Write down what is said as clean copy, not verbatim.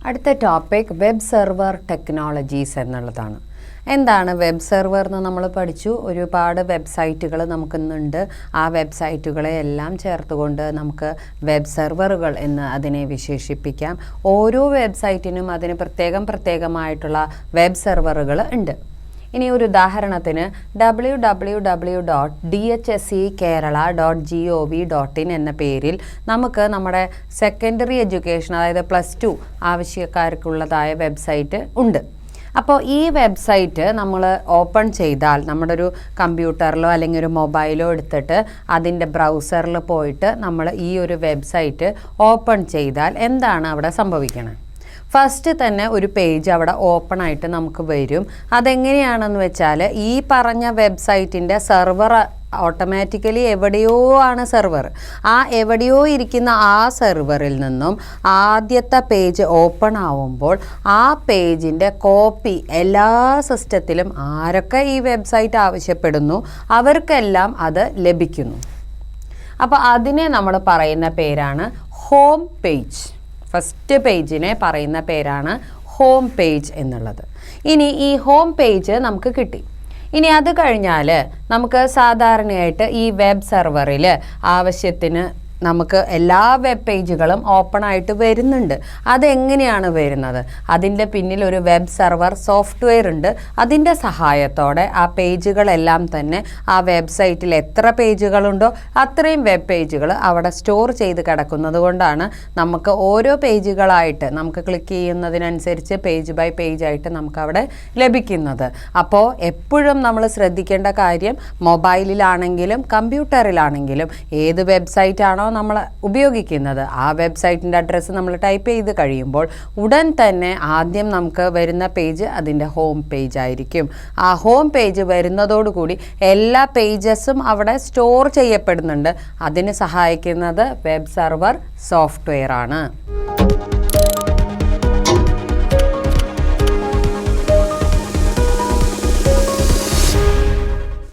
അടുത്ത topic web server technologies എന്നുള്ളതാണ്. എന്താണ് വെബ് സെർവർ എന്ന് നമ്മൾ പഠിച്ചു. ഒരുപാട് വെബ്സൈറ്റുകൾ നമുക്കിന്നുണ്ട്. ആ വെബ്സൈറ്റുകളെ എല്ലാം ചേർത്തുകൊണ്ട് നമുക്ക് വെബ് സെർവറുകൾ എന്ന് അതിനെ വിശേഷിപ്പിക്കാം. ഓരോ വെബ്സൈറ്റിനും അതിന് പ്രത്യേകമായിട്ടുള്ള വെബ് സെർവറുകൾ ഉണ്ട്. ഇനി ഒരു ഉദാഹരണത്തിന് www.dhsekerala.gov.in എന്ന പേരിൽ നമുക്ക് നമ്മുടെ സെക്കൻഡറി എഡ്യൂക്കേഷൻ, അതായത് +2 ആവശ്യക്കാർക്കുള്ളതായ വെബ്സൈറ്റ് ഉണ്ട്. അപ്പോൾ ഈ വെബ്സൈറ്റ് നമ്മൾ ഓപ്പൺ ചെയ്താൽ നമ്മുടെ ഒരു കമ്പ്യൂട്ടറിലോ അല്ലെങ്കിൽ ഒരു മൊബൈലോ എടുത്തിട്ട് അതിൻ്റെ ബ്രൗസറിൽ പോയിട്ട് നമ്മൾ ഈ ഒരു വെബ്സൈറ്റ് ഓപ്പൺ ചെയ്താൽ എന്താണ് അവിടെ സംഭവിക്കുന്നത്? ഫസ്റ്റ് തന്നെ ഒരു പേജ് അവിടെ ഓപ്പൺ ആയിട്ട് നമുക്ക് വരും. അതെങ്ങനെയാണെന്ന് വെച്ചാൽ ഈ പറഞ്ഞ വെബ്സൈറ്റിൻ്റെ സെർവർ ഓട്ടോമാറ്റിക്കലി എവിടെയോ ആണ് സെർവർ. ആ എവിടെയോ ഇരിക്കുന്ന ആ സെർവറിൽ നിന്നും ആദ്യത്തെ പേജ് ഓപ്പൺ ആവുമ്പോൾ ആ പേജിൻ്റെ കോപ്പി എല്ലാ സിസ്റ്റത്തിലും ആരൊക്കെ ഈ വെബ്സൈറ്റ് ആവശ്യപ്പെടുന്നു അവർക്കെല്ലാം അത് ലഭിക്കുന്നു. അപ്പോൾ അതിനെ നമ്മൾ പറയുന്ന പേരാണ് ഹോം പേജ്. ഫസ്റ്റ് പേജിനെ പറയുന്ന പേരാണ് ഹോം പേജ് എന്നുള്ളത്. ഇനി ഈ ഹോം പേജ് നമുക്ക് കിട്ടി. ഇനി അത് കഴിഞ്ഞാൽ നമുക്ക് സാധാരണയായിട്ട് ഈ വെബ് സെർവറിൽ ആവശ്യത്തിന് നമുക്ക് എല്ലാ വെബ് പേജുകളും ഓപ്പൺ ആയിട്ട് വരുന്നുണ്ട്. അതെങ്ങനെയാണ് വരുന്നത്? അതിൻ്റെ പിന്നിൽ ഒരു വെബ് സെർവർ സോഫ്റ്റ്വെയർ ഉണ്ട്. അതിൻ്റെ സഹായത്തോടെ ആ പേജുകളെല്ലാം തന്നെ ആ വെബ്സൈറ്റിൽ എത്ര പേജുകളുണ്ടോ അത്രയും വെബ് പേജുകൾ അവിടെ സ്റ്റോർ ചെയ്ത് കിടക്കുന്നത് കൊണ്ടാണ് നമുക്ക് ഓരോ പേജുകളായിട്ട് നമുക്ക് ക്ലിക്ക് ചെയ്യുന്നതിനനുസരിച്ച് പേജ് ബൈ പേജ് ആയിട്ട് നമുക്കവിടെ ലഭിക്കുന്നത്. അപ്പോൾ എപ്പോഴും നമ്മൾ ശ്രദ്ധിക്കേണ്ട കാര്യം, മൊബൈലിലാണെങ്കിലും കമ്പ്യൂട്ടറിലാണെങ്കിലും ഏത് വെബ്സൈറ്റാണോ നമ്മൾ ഉപയോഗിക്കുന്നത് ആ വെബ്സൈറ്റിൻ്റെ അഡ്രസ്സ് നമ്മൾ ടൈപ്പ് ചെയ്ത് കഴിയുമ്പോൾ ഉടൻ തന്നെ ആദ്യം നമുക്ക് വരുന്ന പേജ് അതിൻ്റെ ഹോം പേജ് ആയിരിക്കും. ആ ഹോം പേജ് വരുന്നതോടുകൂടി എല്ലാ പേജസും അവിടെ സ്റ്റോർ ചെയ്യപ്പെടുന്നുണ്ട്. അതിന് സഹായിക്കുന്നത് വെബ് സെർവർ സോഫ്റ്റ്വെയർ ആണ്.